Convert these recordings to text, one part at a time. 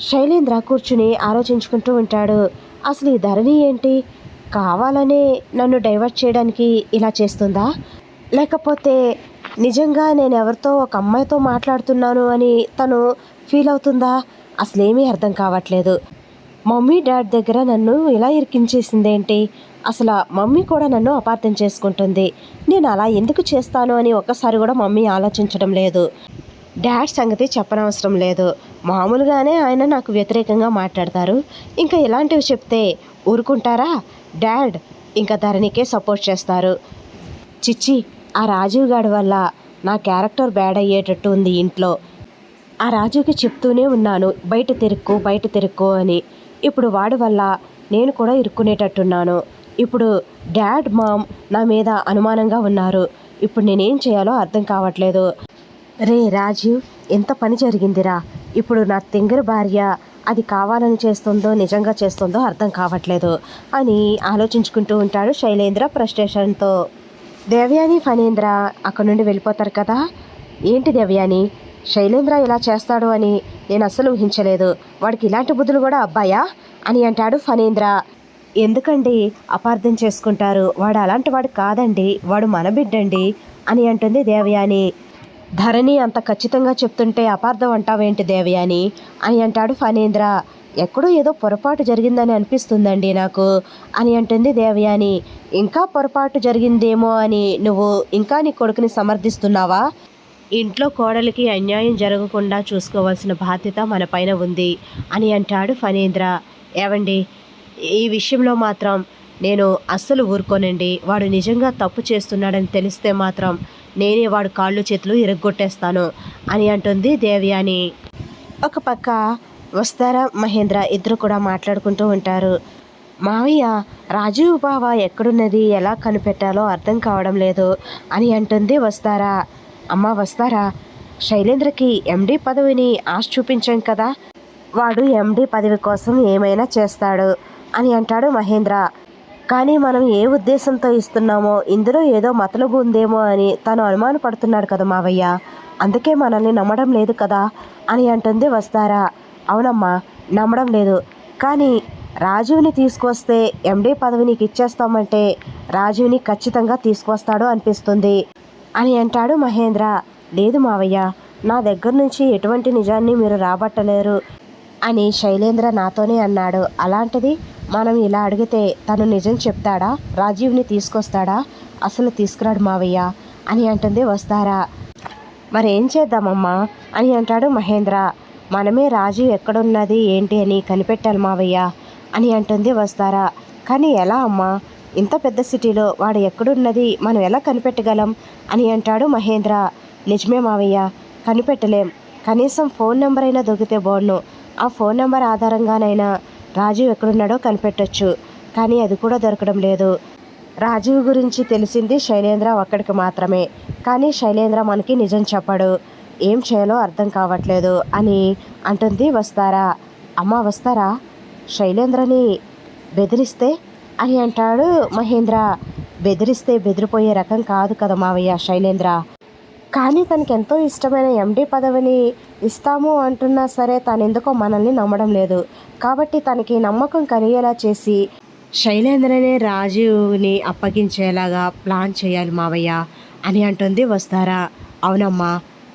శైలేంద్ర కూర్చుని ఆలోచించుకుంటూ ఉంటాడు. అసలు ఈ ధరణి ఏంటి, కావాలనే నన్ను డైవర్ట్ చేయడానికి ఇలా చేస్తుందా, లేకపోతే నిజంగా నేను ఎవరితో ఒక అమ్మాయితో మాట్లాడుతున్నాను అని తను ఫీల్ అవుతుందా? అసలేమీ అర్థం కావట్లేదు. మమ్మీ డాడ్ దగ్గర నన్ను ఇలా ఇరికించేసిందేంటి, అసలు మమ్మీ కూడా నన్ను అపార్థం చేసుకుంటుంది, నేను అలా ఎందుకు చేస్తాను అని ఒక్కసారి కూడా మమ్మీ ఆలోచించడం లేదు. డాడ్ సంగతి చెప్పనవసరం లేదు, మామూలుగానే ఆయన నాకు వ్యతిరేకంగా మాట్లాడతారు, ఇంకా ఇలాంటివి చెప్తే ఊరుకుంటారా? డాడ్ ఇంకా ధరణికే సపోర్ట్ చేస్తారు. చిచ్చి, ఆ రాజీవ్ గాడి వల్ల నా క్యారెక్టర్ బ్యాడ్ అయ్యేటట్టు ఉంది ఇంట్లో. ఆ రాజుకి చెప్తూనే ఉన్నాను బయట తిరుక్కు అని. ఇప్పుడు వాడి వల్ల నేను కూడా ఇరుక్కునేటట్టున్నాను. ఇప్పుడు డాడ్ మామ్ నా మీద అనుమానంగా ఉన్నారు. ఇప్పుడు నేనేం చేయాలో అర్థం కావట్లేదు. రే రాజీవ్, ఎంత పని జరిగిందిరా. ఇప్పుడు నా తెంగర భార్య అది కావాలని చేస్తుందో నిజంగా చేస్తుందో అర్థం కావట్లేదు అని ఆలోచించుకుంటూ ఉంటాడు శైలేంద్ర ఫ్రస్ట్రేషన్తో. దేవయాని ఫణీంద్ర అక్కడి నుండి వెళ్ళిపోతారు కదా. ఏంటి దేవయాని, శైలేంద్ర ఇలా చేస్తాడు అని నేను అస్సలు ఊహించలేదు. వాడికి ఇలాంటి బుద్ధులు కూడా అబ్బాయా అని అంటాడు ఫణీంద్ర. ఎందుకండి అపార్థం చేసుకుంటారు, వాడు అలాంటి వాడు కాదండి, వాడు మన బిడ్డండి అని అంటుంది దేవయాని. ధరణి అంత ఖచ్చితంగా చెప్తుంటే అపార్థం అంటావేంటి దేవయాని అని అంటాడు ఫణీంద్ర. ఎక్కడో ఏదో పొరపాటు జరిగిందని అనిపిస్తుందండి నాకు అని అంటుంది దేవయాని. ఇంకా పొరపాటు జరిగిందేమో అని నువ్వు ఇంకా నీ కొడుకుని సమర్థిస్తున్నావా? ఇంట్లో కోడలికి అన్యాయం జరగకుండా చూసుకోవాల్సిన బాధ్యత మన పైన ఉంది అని అంటాడు ఫణీంద్ర. ఏవండి, ఈ విషయంలో మాత్రం నేను అస్సలు ఊరుకోనండి. వాడు నిజంగా తప్పు చేస్తున్నాడని తెలిస్తే మాత్రం నేనే వాడు కాళ్ళు చేతులు ఇరగ్గొట్టేస్తాను అని అంటుంది దేవయాని. ఒక పక్క వస్తారా మహేంద్ర ఇద్దరు కూడా మాట్లాడుకుంటూ ఉంటారు. మావయ్య, రాజీవ్ బావ ఎక్కడున్నది ఎలా కనిపెట్టాలో అర్థం కావడం లేదు అని అంటుంది వస్తారా. అమ్మ వస్తారా, శైలేంద్రకి ఎండి పదవిని ఆశ చూపించాం కదా, వాడు ఎండి పదవి కోసం ఏమైనా చేస్తాడు అని అంటాడు మహేంద్ర. కానీ మనం ఏ ఉద్దేశంతో ఇస్తున్నామో ఇందులో ఏదో మతలబు ఉందేమో అని తను అనుమానపడుతున్నాడు కదా మావయ్య, అందుకే మనల్ని నమ్మడం లేదు కదా అని అంటుంది వస్తారా. అవునమ్మా, నమ్మడం లేదు, కానీ రాజీవ్ని తీసుకొస్తే ఎండి పదవి నీకు ఇచ్చేస్తామంటే రాజీవ్ని ఖచ్చితంగా తీసుకొస్తాడు అనిపిస్తుంది అని అంటాడు మహేంద్ర. లేదు మావయ్య, నా దగ్గర నుంచి ఎటువంటి నిజాన్ని మీరు రాబట్టలేరు అని శైలేంద్ర నాతోనే అన్నాడు. అలాంటిది మనం ఇలా అడిగితే తను నిజం చెప్తాడా, రాజీవ్ని తీసుకొస్తాడా? అసలు తీసుకురాడు మావయ్య అని అంటుంది వస్తారా. మరేం చేద్దామమ్మా అని అంటాడు మహేంద్ర. మనమే రాజీవ్ ఎక్కడున్నది ఏంటి అని కనిపెట్టాలి మావయ్య అని అంటుంది వస్తారా. కానీ ఎలా అమ్మా, ఇంత పెద్ద సిటీలో వాడు ఎక్కడున్నది మనం ఎలా కనిపెట్టగలం అని అంటాడు మహేంద్ర. నిజమే మావయ్య, కనిపెట్టలేం, కనీసం ఫోన్ నెంబర్ అయినా దొరికితే బాగుండు, ఆ ఫోన్ నెంబర్ ఆధారంగానైనా రాజీవ్ ఎక్కడున్నాడో కనిపెట్టొచ్చు, కానీ అది కూడా దొరకడం లేదు. రాజీవ్ గురించి తెలిసింది శైలేంద్ర ఒక్కడికి మాత్రమే, కానీ శైలేంద్ర మనకి నిజం చెప్పడు, ఏం చేయాలో అర్థం కావట్లేదు అని అంటుంది వస్తారా. అమ్మ వస్తారా, శైలేంద్రని బెదిరిస్తే అని అంటాడు మహేంద్ర. బెదిరిస్తే బెదిరిపోయే రకం కాదు కదా మావయ్య శైలేంద్ర, కానీ తనకి ఎంతో ఇష్టమైన ఎండి పదవిని ఇస్తాము అంటున్నా సరే తనెందుకో మనల్ని నమ్మడం లేదు, కాబట్టి తనకి నమ్మకం కలిగేలా చేసి శైలేంద్రనే రాజీవ్ని అప్పగించేలాగా ప్లాన్ చేయాలి మావయ్య అని అంటుంది వస్తారా. అవునమ్మా,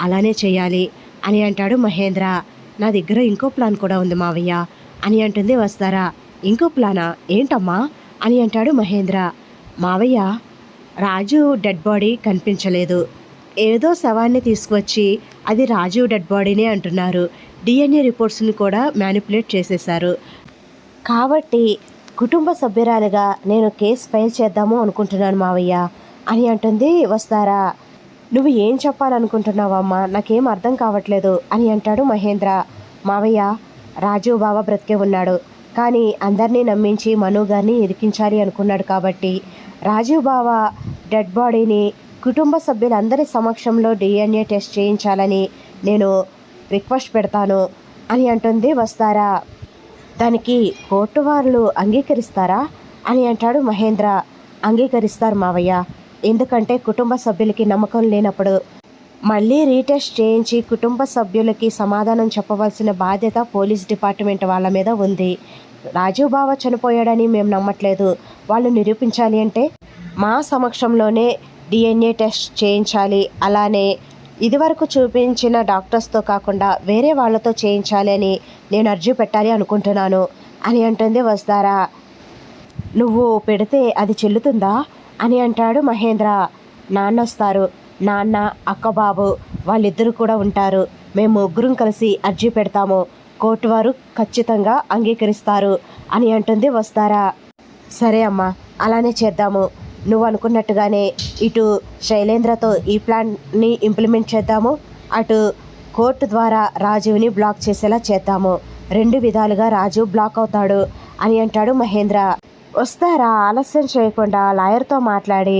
అలానే చేయాలి అని అంటాడు మహేంద్ర. నా దగ్గర ఇంకో ప్లాన్ కూడా ఉంది మావయ్య అని అంటుంది వస్తారా. ఇంకో ప్లానా, ఏంటమ్మా అని అంటాడు మహేంద్ర. మావయ్య, రాజు డెడ్ బాడీ కనిపించలేదు, ఏదో శవాన్ని తీసుకువచ్చి అది రాజీవ్ డెడ్ బాడీనే అంటున్నారు, డిఎన్ఏ రిపోర్ట్స్ని కూడా మ్యానిపులేట్ చేసేశారు, కాబట్టి కుటుంబ సభ్యురాలుగా నేను కేసు ఫైల్ చేద్దాము అనుకుంటున్నాను మావయ్య అని అంటుంది వస్తారా. నువ్వు ఏం చెప్పాలనుకుంటున్నావమ్మా, నాకేం అర్థం కావట్లేదు అని అంటాడు మహేంద్ర. మావయ్య, రాజీవ్ బావ బ్రతికే ఉన్నాడు, కానీ అందరినీ నమ్మించి మను గారిని ఇరికించాలి అనుకున్నాడు, కాబట్టి రాజీవ్ బావ డెడ్ బాడీని కుటుంబ సభ్యులందరి సమక్షంలో డిఎన్ఏ టెస్ట్ చేయించాలని నేను రిక్వెస్ట్ పెడతాను అని అంటుంది వస్తారా. దానికి కోర్టు వాళ్ళు అంగీకరిస్తారా అని అంటాడు మహేంద్ర. అంగీకరిస్తారు మావయ్య, ఎందుకంటే కుటుంబ సభ్యులకి నమ్మకం లేనప్పుడు మళ్ళీ రీటెస్ట్ చేయించి కుటుంబ సభ్యులకి సమాధానం చెప్పవలసిన బాధ్యత పోలీస్ డిపార్ట్మెంట్ వాళ్ళ మీద ఉంది. రాజీవ్ బావ చనిపోయాడని మేము నమ్మట్లేదు. వాళ్ళు నిరూపించాలి అంటే మా సమక్షంలోనే డిఎన్ఏ టెస్ట్ చేయించాలి. అలానే ఇదివరకు చూపించిన డాక్టర్స్తో కాకుండా వేరే వాళ్ళతో చేయించాలి అని నేను అర్జీ పెట్టాలి అనుకుంటున్నాను అని అంటుంది వస్తారా. నువ్వు పెడితే అది చెల్లుతుందా అని అంటాడు మహేంద్ర. నాన్న వస్తారు. నాన్న, అక్క, బాబు వాళ్ళిద్దరూ కూడా ఉంటారు. మేము ముగ్గురం కలిసి అర్జీ పెడతాము. కోర్టు వారు ఖచ్చితంగా అంగీకరిస్తారు అని అంటుంది వస్తారా. సరే అమ్మా, అలానే చేద్దాము. నువ్వు అనుకున్నట్టుగానే ఇటు శైలేంద్రతో ఈ ప్లాన్ని ఇంప్లిమెంట్ చేద్దాము, అటు కోర్టు ద్వారా రాజీవ్ని బ్లాక్ చేసేలా చేద్దాము. 2 విధాలుగా రాజు బ్లాక్ అవుతాడు అని అంటాడు మహేంద్ర. వస్తారా ఆలస్యం చేయకుండా లాయర్తో మాట్లాడి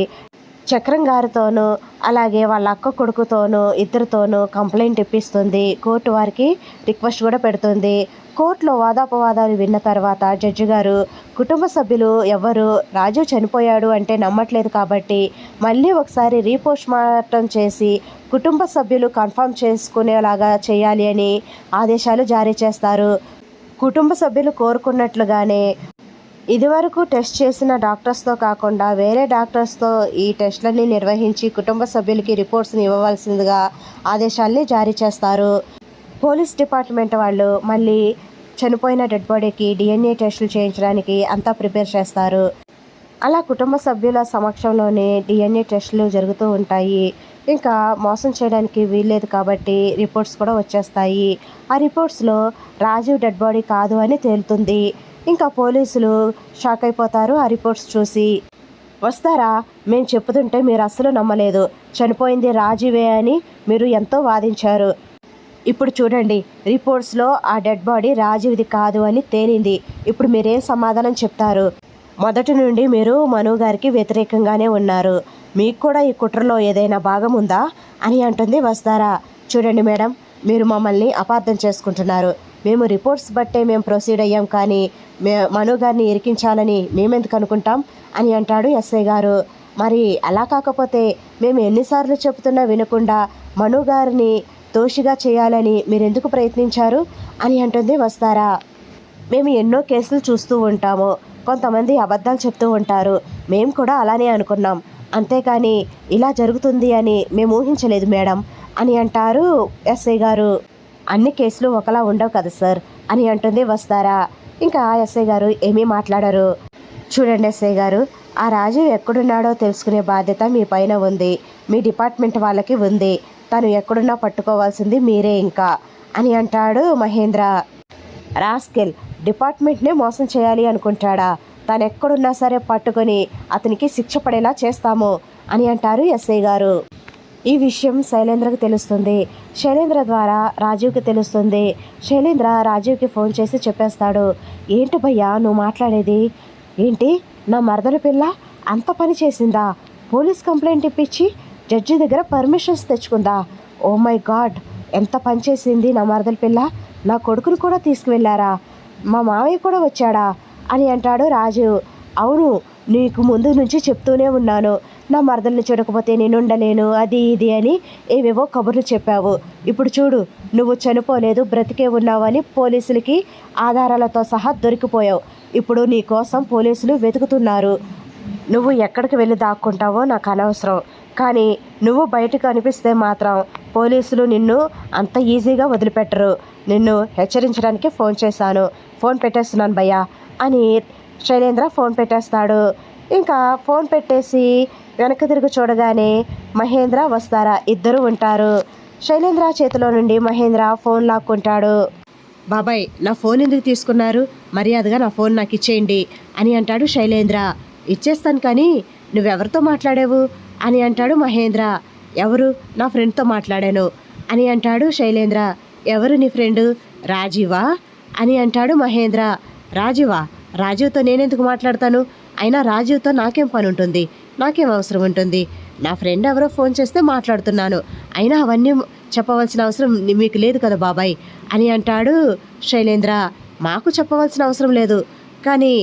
చక్రం గారితోనూ అలాగే వాళ్ళ అక్క కొడుకుతోనూ ఇద్దరితోనూ కంప్లైంట్ ఇప్పిస్తుంది. కోర్టు వారికి రిక్వెస్ట్ కూడా పెడుతుంది. కోర్టులో వాదాపవాదాలు విన్న తర్వాత జడ్జి గారు కుటుంబ సభ్యులు ఎవరు రాజు చనిపోయాడు అంటే నమ్మట్లేదు కాబట్టి మళ్ళీ ఒకసారి రీపోస్ట్ మార్టం చేసి కుటుంబ సభ్యులు కన్ఫర్మ్ చేసుకునేలాగా చేయాలి అని ఆదేశాలు జారీ చేస్తారు. కుటుంబ సభ్యులు కోరుకున్నట్లుగానే ఇదివరకు టెస్ట్ చేసిన డాక్టర్స్తో కాకుండా వేరే డాక్టర్స్తో ఈ టెస్ట్లన్నీ నిర్వహించి కుటుంబ సభ్యులకి రిపోర్ట్స్ని ఇవ్వవలసిందిగా ఆదేశాల్ని జారీ చేస్తారు. పోలీస్ డిపార్ట్మెంట్ వాళ్ళు మళ్ళీ చనిపోయిన డెడ్ బాడీకి డిఎన్ఏ టెస్టులు చేయించడానికి అంతా ప్రిపేర్ చేస్తారు. అలా కుటుంబ సభ్యుల సమక్షంలోనే డిఎన్ఏ టెస్టులు జరుగుతూ ఉంటాయి. ఇంకా మోసం చేయడానికి వీల్లేదు కాబట్టి రిపోర్ట్స్ కూడా వచ్చేస్తాయి. ఆ రిపోర్ట్స్లో రాజీవ్ డెడ్ బాడీ కాదు అని తేలుతుంది. ఇంకా పోలీసులు షాక్ అయిపోతారు ఆ రిపోర్ట్స్ చూసి. వస్తారా, మేము చెప్తుంటే మీరు అస్సలు నమ్మలేదు. చనిపోయింది రాజీవే అని మీరు ఎంతో వాదించారు. ఇప్పుడు చూడండి, రిపోర్ట్స్లో ఆ డెడ్ బాడీ రాజీవ్ది కాదు అని తేలింది. ఇప్పుడు మీరేం సమాధానం చెప్తారు? మొదటి నుండి మీరు మను గారికి వ్యతిరేకంగానే ఉన్నారు. మీకు కూడా ఈ కుట్రలో ఏదైనా భాగం ఉందా అని అంటుంది వస్తారా. చూడండి మేడం, మీరు మమ్మల్ని అపార్థం చేసుకుంటున్నారు. మేము రిపోర్ట్స్ బట్టే మేము ప్రొసీడ్ అయ్యాం, కానీ మను గారిని ఇరికించాలని మేమెందుకు అనుకుంటాం అని అంటాడు ఎస్ఐ గారు. మరి అలా కాకపోతే మేము ఎన్నిసార్లు చెబుతున్నా వినకుండా మను గారిని దోషిగా చేయాలని మీరెందుకు ప్రయత్నించారు అని అంటుంది వస్తారా. మేము ఎన్నో కేసులు చూస్తూ ఉంటాము. కొంతమంది అబద్ధాలు చెప్తూ ఉంటారు. మేము కూడా అలానే అనుకున్నాం. అంతేకాని ఇలా జరుగుతుంది అని మేము ఊహించలేదు మేడం అని అంటారు ఎస్ఐ గారు. అన్ని కేసులు ఒకలా ఉండవు కదా సార్ అని అంటుంది వస్తారా. ఇంకా ఎస్ఐ గారు ఏమీ మాట్లాడరు. చూడండి ఎస్ఐ గారు, ఆ రాజు ఎక్కడున్నాడో తెలుసుకునే బాధ్యత మీ పైన ఉంది. మీ డిపార్ట్మెంట్ వాళ్ళకి ఉంది. తను ఎక్కడున్నా పట్టుకోవాల్సింది మీరే ఇంకా అని అంటాడు మహేంద్ర. రాస్కెల్, డిపార్ట్మెంట్నే మోసం చేయాలి అనుకుంటాడా? తను ఎక్కడున్నా సరే పట్టుకొని అతనికి శిక్ష పడేలా చేస్తాము అని అంటారు ఎస్ఐ గారు. ఈ విషయం శైలేంద్రకు తెలుస్తుంది. శైలేంద్ర ద్వారా రాజీవ్కి తెలుస్తుంది. శైలేంద్ర రాజీవ్కి ఫోన్ చేసి చెప్పేస్తాడు. ఏంటి భయ్యా నువ్వు మాట్లాడేది? ఏంటి, నా మరదల పిల్ల అంత పని చేసిందా? పోలీస్ కంప్లైంట్ ఇప్పించి జడ్జి దగ్గర పర్మిషన్స్ తెచ్చుకుందా? ఓ మై గాడ్, ఎంత పని చేసింది నా మరదల పిల్ల. నా కొడుకును కూడా తీసుకువెళ్ళారా? మా మావయ్య కూడా వచ్చాడా అని అంటాడు రాజు. అవును, నీకు ముందు నుంచి చెప్తూనే ఉన్నాను, నా మరదల్ని చూడకపోతే నేను ఉండలేను, అది ఇది అని ఏవేవో కబుర్లు చెప్పావు. ఇప్పుడు చూడు, నువ్వు చనిపోలేదు, బ్రతికే ఉన్నావు అని పోలీసులకి ఆధారాలతో సహా దొరికిపోయావు. ఇప్పుడు నీ కోసం పోలీసులు వెతుకుతున్నారు. నువ్వు ఎక్కడికి వెళ్ళి దాక్కుంటావో నాకు అనవసరం, కానీ నువ్వు బయటకు అనిపిస్తే మాత్రం పోలీసులు నిన్ను అంత ఈజీగా వదిలిపెట్టరు. నిన్ను హెచ్చరించడానికి ఫోన్ చేశాను. ఫోన్ పెట్టేస్తున్నాను భయ్యా అని శైలేంద్ర ఫోన్ పెట్టేస్తాడు. ఇంకా ఫోన్ పెట్టేసి వెనక్కి తిరిగి చూడగానే మహేంద్ర వస్తారా ఇద్దరు ఉంటారు. శైలేంద్ర చేతిలో నుండి మహేంద్ర ఫోన్ లాక్కుంటాడు. బాబాయ్, నా ఫోన్ ఎందుకు తీసుకున్నారు? మర్యాదగా నా ఫోన్ నాకు ఇచ్చేయండి అని అంటాడు శైలేంద్ర. ఇచ్చేస్తాను, కానీ నువ్వెవరితో మాట్లాడావు అని అంటాడు మహేంద్ర. ఎవరు? నా ఫ్రెండ్తో మాట్లాడాను అని అంటాడు శైలేంద్ర. ఎవరు నీ ఫ్రెండు? రాజీవా అని అంటాడు మహేంద్ర. రాజీవా? రాజీవ్తో నేనెందుకు మాట్లాడతాను? అయినా రాజీవ్తో నాకేం పని ఉంటుంది? నాకేం అవసరం ఉంటుంది? నా ఫ్రెండ్ ఎవరో ఫోన్ చేస్తే మాట్లాడుతున్నాను. అయినా అవన్నీ చెప్పవలసిన అవసరం మీకు లేదు కదా బాబాయ్ అని అంటాడు శైలేంద్ర. మాకు చెప్పవలసిన అవసరం లేదు, కానీ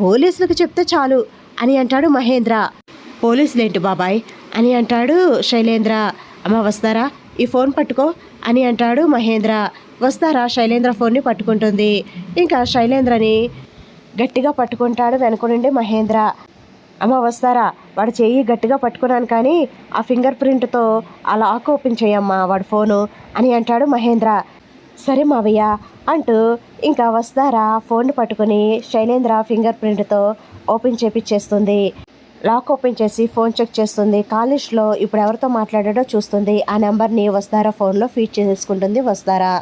పోలీసులకు చెప్తే చాలు అని అంటాడు మహేంద్ర. పోలీసులేంటి బాబాయ్ అని అంటాడు శైలేంద్ర. అమ్మ వస్తారా, ఈ ఫోన్ పట్టుకో అని అంటాడు మహేంద్ర. వస్తారా శైలేంద్ర ఫోన్ని పట్టుకుంటుంది. ఇంకా శైలేంద్రని గట్టిగా పట్టుకుంటాడు వెనక నుండి మహేంద్ర. అమ్మ వస్తారా, వాడు చెయ్యి గట్టిగా పట్టుకున్నాను కానీ ఆ ఫింగర్ ప్రింట్తో ఆ లాక్ ఓపెన్ చేయమ్మా వాడు ఫోను అని అంటాడు మహేంద్ర. సరే మావయ్య అంటూ ఇంకా వస్తారా ఫోన్ పట్టుకుని శైలేంద్ర ఫింగర్ ప్రింట్తో ఓపెన్ చేపిచ్చేస్తుంది. లాక్ ఓపెన్ చేసి ఫోన్ చెక్ చేస్తుంది. కాల్ లిస్ట్లో ఇప్పుడు ఎవరితో మాట్లాడాడో చూస్తుంది. ఆ నెంబర్ని వస్తారా ఫోన్లో ఫీడ్ చేసుకుంటుంది వస్తారా.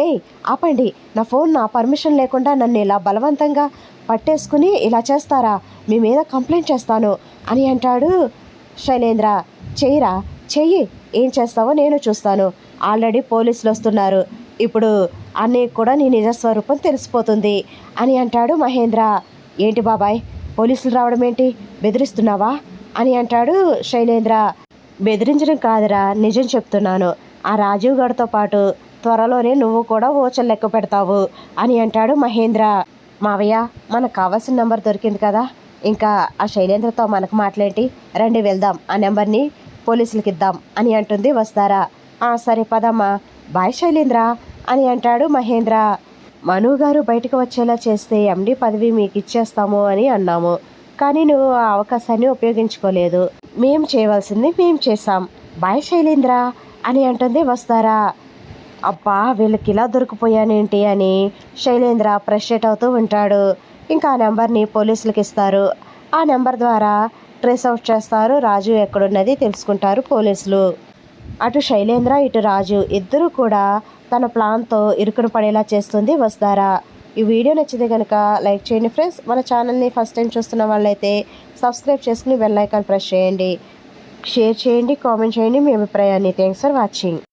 ఏయ్ ఆపండి, నా ఫోన్ నా పర్మిషన్ లేకుండా నన్ను ఇలా బలవంతంగా పట్టేసుకుని ఇలా చేస్తారా, మీ మీద కంప్లైంట్ చేస్తాను అని అంటాడు శైలేంద్ర. చెయ్యిరా చెయ్యి, ఏం చేస్తావో నేను చూస్తాను. ఆల్రెడీ పోలీసులు వస్తున్నారు, ఇప్పుడు అన్నయ్యకు కూడా నీ నిజస్వరూపం తెలిసిపోతుంది అని అంటాడు మహేంద్ర. ఏంటి బాబాయ్ పోలీసులు రావడం ఏంటి, బెదిరిస్తున్నావా అని అంటాడు శైలేంద్ర. బెదిరించడం కాదురా, నిజం చెప్తున్నాను. ఆ రాజీవ్ గడితో పాటు త్వరలోనే నువ్వు కూడా ఓచలు లెక్క పెడతావు అని అంటాడు మహేంద్ర. మావయ్య మనకు కావాల్సిన నెంబర్ దొరికింది కదా, ఇంకా ఆ శైలేంద్రతో మనకు మాట్లాడి రండి వెళ్దాం, ఆ నెంబర్ని పోలీసులకి ఇద్దాం అని అంటుంది వస్తారా. సరే పదమ్మా, బాయ్ శైలేంద్ర అని అంటాడు మహేంద్ర. మను గారు బయటకు వచ్చేలా చేస్తే ఎండి పదవి మీకు ఇచ్చేస్తాము అని అన్నాము, కానీ నువ్వు ఆ అవకాశాన్ని ఉపయోగించుకోలేదు. మేం చేయవలసింది మేం చేసాం, బాయ్ శైలేంద్ర అని అంటుంది వస్తారా. అబ్బా వీళ్ళకి ఇలా దొరికిపోయానేంటి అని శైలేంద్ర ఫ్రస్ట్రేట్ అవుతూ ఉంటాడు. ఇంకా ఆ నెంబర్ని పోలీసులకు ఇస్తారు. ఆ నెంబర్ ద్వారా ట్రేస్ అవుట్ చేస్తారు, రాజు ఎక్కడున్నది తెలుసుకుంటారు పోలీసులు. అటు శైలేంద్ర ఇటు రాజు ఇద్దరూ కూడా తన ప్లాన్తో ఇరుకును పడేలా చేస్తుంది వస్తారా. ఈ వీడియో నచ్చితే కనుక లైక్ చేయండి ఫ్రెండ్స్. మన ఛానల్ని ఫస్ట్ టైం చూస్తున్న వాళ్ళైతే సబ్స్క్రైబ్ చేసుకుని బెల్ ఐకాన్ ప్రెస్ చేయండి, షేర్ చేయండి, కామెంట్ చేయండి మీ అభిప్రాయాన్ని. Thanks for watching.